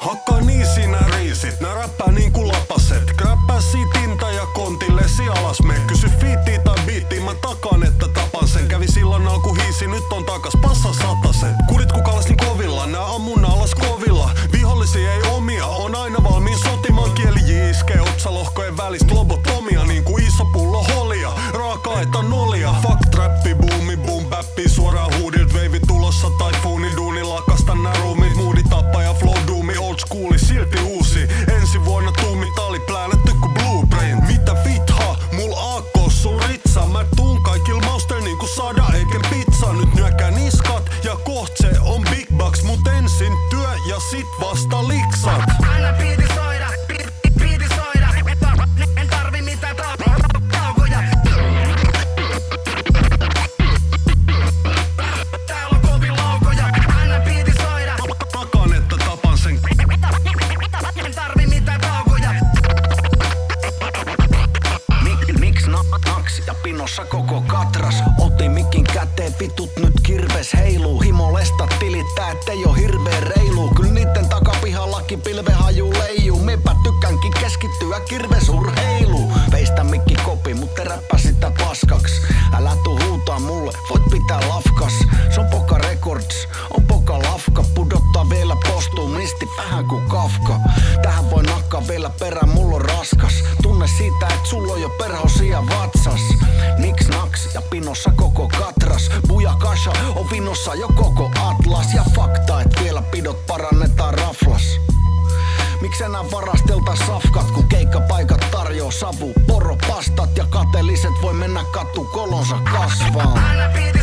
Hakkaa niin sinä riisit, nää räppää niinku lapaset. Kräppää siitä inta ja kontillesi alas me. Kysy fiittiä tai biittiä, mä takaan että tapan sen. Kävi silloin alku hiisi, nyt on takas passa sataset. Kurit ku kalas niin kovilla, nää ammun alas kovilla. Vihollisia ei omia, on aina valmiin sotimaan. Kieli iskee otsalohkojen välistä lobotomia. Niinku iso pullo holia, raaka etanolia. Fuck trappi, boomi, boom, bappi. Suoraan huudilt, veivi tulossa taifuuni. Duuni lakasta nää ruumit, moodi tappaja, flow doomi. Old schooli, silti uusi. Ensi vuonna tuumit oli plänätty ku blueprint. Mitä vitha, mul aakkos sul ritsa. Mä tuun kaikil mauster niinku sada eiken pizza. Nyt nyökää niskat ja koht se on big bucks. Mut ensin työ ja sit vasta liksat. Anna biiti soida, biiti soida. En tarvi mitään taukoja. Täällä on kovin laukoja. Anna biiti soida. Takaan että tapan sen. En tarvi mitään taukoja. Miks naksi ja pinossa koko katras? Otin mikin käteen, vitut nyt kirves heiluu. Himolesta tilittää, ettei oo hirveen reilu. Kyl niitten takapihallakin pilvehaju leijuu. Mepä tykkänkin keskittyä kirvesurheilu. Veistä mikki kopi, mut teräppä sitä paskaks. Älä tuu huutaa mulle, voit pitää lafkas. Se on poka records, on poka lafka. Pudottaa vielä postuumisti vähän ku Kafka. Tähän voi nakkaa vielä perään, mulla on raskas. Tunne siitä, et sulla on jo perhosia vatsas. Niks naks ja pinossa koko katras. Buja kasha on vinossa jo koko atlas. Ja fakta, et vielä pidot parannetaan raflas. Miks enää varastelta safkat, kun keikkapaikat tarjoo savu, poro, pastat ja kateelliset voi mennä katu kolonsa kasvaan. Anna biiti